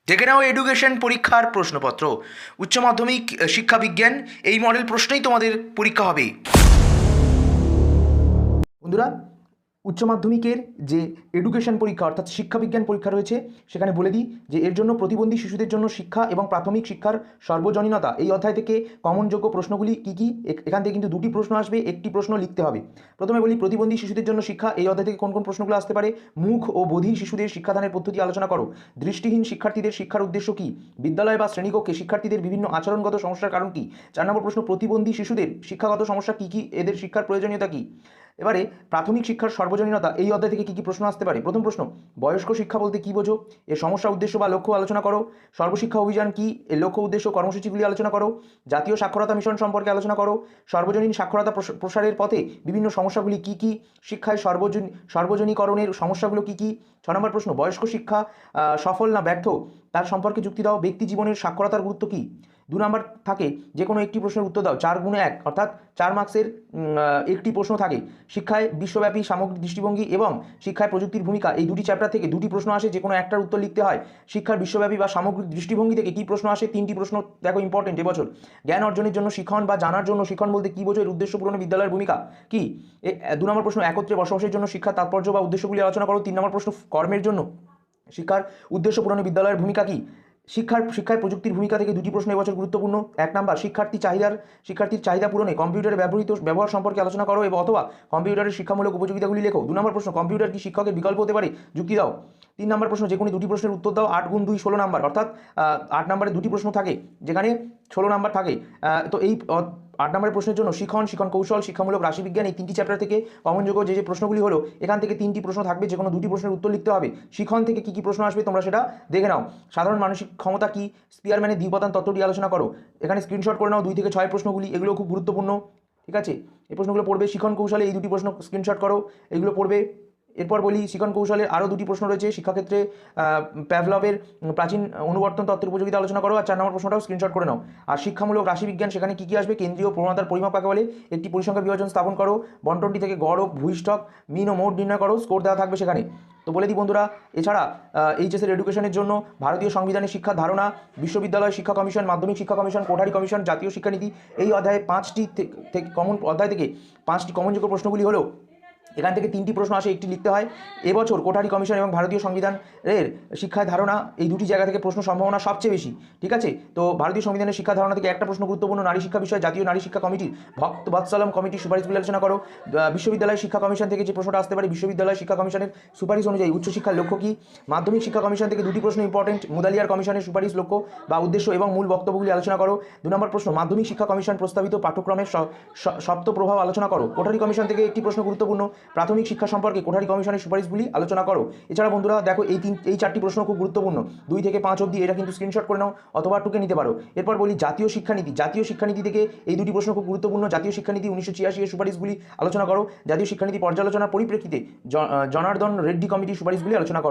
দেখে নাও এডুকেশন পরীক্ষার প্রশ্নপত্র। উচ্চ মাধ্যমিক শিক্ষা বিজ্ঞান এই মডেল প্রশ্নেই তোমাদের পরীক্ষা হবে। বন্ধুরা, উচ্চ মাধ্যমিকের যে এডুকেশন পরীক্ষা অর্থাৎ শিক্ষাবিজ্ঞান পরীক্ষা রয়েছে, সেখানে বলে দিই যে এর জন্য প্রতিবন্ধী শিশুদের জন্য শিক্ষা এবং প্রাথমিক শিক্ষার সর্বজনীনতা এই অধ্যায় থেকে কমনযোগ্য প্রশ্নগুলি কী কী, এখান থেকে কিন্তু দুটি প্রশ্ন আসবে, একটি প্রশ্ন লিখতে হবে। প্রথমে বলি প্রতিবন্ধী শিশুদের জন্য শিক্ষা এই অধ্যায় থেকে কোন কোন প্রশ্নগুলো আসতে পারে। মুখ ও বধির শিশুদের শিক্ষাদানের পদ্ধতি আলোচনা করো। দৃষ্টিহীন শিক্ষার্থীদের শিক্ষার উদ্দেশ্য কী? বিদ্যালয় বা শ্রেণীকক্ষে শিক্ষার্থীদের বিভিন্ন আচরণগত সমস্যার কারণ কী? 4 নম্বর প্রশ্ন, প্রতিবন্ধী শিশুদের শিক্ষাগত সমস্যা কী কী, এদের শিক্ষার প্রয়োজনীয়তা কী? এবারে প্রাথমিক শিক্ষার সর্বজনীনতা এই অধ্যায় থেকে কী কী প্রশ্ন আসতে পারে। প্রথম প্রশ্ন, বয়স্ক শিক্ষা বলতে কী বোঝো? এর সমস্যা, উদ্দেশ্য বা লক্ষ্য আলোচনা করো। সর্বশিক্ষা অভিযান কী? এর লক্ষ্য, উদ্দেশ্য, কর্মসূচিগুলি আলোচনা করো। জাতীয় সাক্ষরতা মিশন সম্পর্কে আলোচনা করো। সর্বজনীন সাক্ষরতা প্রসারের পথে বিভিন্ন সমস্যাগুলি কী কী? শিক্ষায় সর্বজনীকরণের সমস্যাগুলো কী কী? 6 নম্বর প্রশ্ন, বয়স্ক শিক্ষা সফল না ব্যর্থ তার সম্পর্কে যুক্তি দাও। ব্যক্তি জীবনের সাক্ষরতার গুরুত্ব কী? 2 নম্বর থাকে যে কোনো একটি প্রশ্নের উত্তর দাও। 4x1 অর্থাৎ 4 মার্কসের একটি প্রশ্ন থাকে। শিক্ষায় বিশ্বব্যাপী সামগ্রিক দৃষ্টিভঙ্গি এবং শিক্ষায় প্রযুক্তির ভূমিকা এই দুটি চ্যাপ্টার থেকে দুটি প্রশ্ন আসে, যে কোনো একটার উত্তর লিখতে হয়। শিক্ষার বিশ্বব্যাপী বা সামগ্রিক দৃষ্টিভঙ্গি থেকে কী প্রশ্ন আসে? 3টি প্রশ্ন দেখো ইম্পর্টেন্ট এবছর। জ্ঞান অর্জনের জন্য শিখন বা জানার জন্য শিখন বলতে কী বোঝো? এর উদ্দেশ্য পূরণে বিদ্যালয়ের ভূমিকা কী? 2 নম্বর প্রশ্ন, একত্রে বসবাসের জন্য শিক্ষার তাৎপর্য বা উদ্দেশ্যগুলি আলোচনা করো। 3 নম্বর প্রশ্ন, কর্মের জন্য শিক্ষার উদ্দেশ্য পূরণে বিদ্যালয়ের ভূমিকা কী? শিক্ষায় প্রযুক্তির ভূমিকা থেকে দুটি প্রশ্ন এবছর গুরুত্বপূর্ণ। 1 নাম্বার, শিক্ষার্থীর চাহিদা পূরণে কম্পিউটারের ব্যবহার সম্পর্কে আলোচনা করো এবং অথবা কম্পিউটারের শিক্ষামূলক উপযোগিতাগুলি লেখো। 2 নম্বর প্রশ্ন, কম্পিউটার কি শিক্ষকের বিকল্প হতে পারে? যুক্তি দাও। 3 নম্বর প্রশ্ন, যে কোনো দুটি প্রশ্নের উত্তর দাও। 8x2 16 নাম্বার, অর্থাৎ 8 নম্বরে দুটি প্রশ্ন থাকে, যেখানে 16 নাম্বার থাকে। তো এই 8 নম্বরের প্রশ্নের জন্য শিখন কৌশল, শিক্ষামূলক রাশিবিজ্ঞান এই 3টি চ্যাপ্টার থেকে কমনযোগ্য যে প্রশ্নগুলি হলো, এখান থেকে 3টি প্রশ্ন থাকবে, যে কোনো দুটি প্রশ্নের উত্তর লিখতে হবে। শিখন থেকে কী কী প্রশ্ন আসবে তোমরা সেটা দেখে নাও। সাধারণ মানসিক ক্ষমতা কি? স্পিয়ারম্যানের দ্বিউপাদান তত্ত্বটি আলোচনা করো। এখানে স্ক্রিনশট করে নাও 2 থেকে 6 প্রশ্নগুলি, এগুলো খুব গুরুত্বপূর্ণ, ঠিক আছে? এই প্রশ্নগুলো পড়বে। শিখন কৌশলে এই দুটি প্রশ্ন স্ক্রিনশট করো, এগুলো পড়বে। এরপর বলি শিখন কৌশলের আরও দুটি প্রশ্ন রয়েছে। শিক্ষাক্ষেত্রে প্যাভলভের প্রাচীন অনুবর্তন তত্ত্বের উপযোগিতা আলোচনা করো, আর 4 নম্বর প্রশ্নটাও স্ক্রিনশট করে নাও। আর শিক্ষামূলক রাশিবিজ্ঞান, সেখানে কী কী আসবে? কেন্দ্রীয় প্রবণতার পরিমাপ কাকে বলে? একটি পরিসংখ্যান বিভাজন স্থাপন করো। বন্টনটি থেকে গড় ও ভূইষ্ঠক, মিন ও মোড নির্ণয় করো। স্কোর দেওয়া থাকবে সেখানে। তো বলে দিই বন্ধুরা, এছাড়া এইচএসের এডুকেশনের জন্য ভারতীয় সংবিধানের শিক্ষার ধারণা, বিশ্ববিদ্যালয় শিক্ষা কমিশন, মাধ্যমিক শিক্ষা কমিশন, কোঠারি কমিশন, জাতীয় শিক্ষানীতি এই অধ্যায়ে 5টি থেকে অধ্যায় থেকে 5টি কমনযোগ্য প্রশ্নগুলি হলো, এখান থেকে 3টি প্রশ্ন আসে, একটি লিখতে হয়। এবছর কোঠারি কমিশন এবং ভারতীয় সংবিধানের শিক্ষার ধারণা এই দুটি জায়গা থেকে প্রশ্ন সম্ভাবনা সবচেয়ে বেশি, ঠিক আছে? তো ভারতীয় সংবিধানের শিক্ষা ধারণা থেকে একটা প্রশ্ন গুরুত্বপূর্ণ। নারী শিক্ষা বিষয়ে জাতীয় নারী শিক্ষা কমিটির ভক্ত বৎসলম কমিটির সুপারিশগুলি আলোচনা করো। বিশ্ববিদ্যালয় শিক্ষা কমিশন থেকে যে প্রশ্নটা আসতে পারে, বিশ্ববিদ্যালয় শিক্ষা কমিশনের সুপারিশ অনুযায়ী উচ্চশিক্ষার লক্ষ্য কী? মাধ্যমিক শিক্ষা কমিশন থেকে দুটি প্রশ্ন ইম্পর্টেন্ট। মুদালিয়ার কমিশনের সুপারিশ, লক্ষ্য বা উদ্দেশ্য এবং মূল বক্তব্যগুলি আলোচনা করো। 2 নম্বর প্রশ্ন, মাধ্যমিক শিক্ষা কমিশন প্রস্তাবিত পাঠ্যক্রমের সপ্ত প্রভাব আলোচনা করো। কোঠারি কমিশন থেকে একটি প্রশ্ন গুরুত্বপূর্ণ। প্রাথমিক শিক্ষা সম্পর্কে কোঠারি কমিশনের সুপারিশগুলি আলোচনা করো। এছাড়া বন্ধুরা দেখো, এই 4টি প্রশ্ন খুব গুরুত্বপূর্ণ, 2 থেকে 5 অবধি, এটা কিন্তু স্ক্রিনশট করে নাও অথবা টুকে নিতে পারো। এরপর বলি জাতীয় শিক্ষানীতি থেকে এই দুটি প্রশ্ন খুব গুরুত্বপূর্ণ। জাতীয় শিক্ষানীতি 1986 এর সুপারিশগুলি আলোচনা করো। জাতীয় শিক্ষানীতি পর্যালোচনার পরিপ্রেক্ষিতে জনার্দন রেড্ডি কমিটির সুপারিশগুলি আলোচনা করো।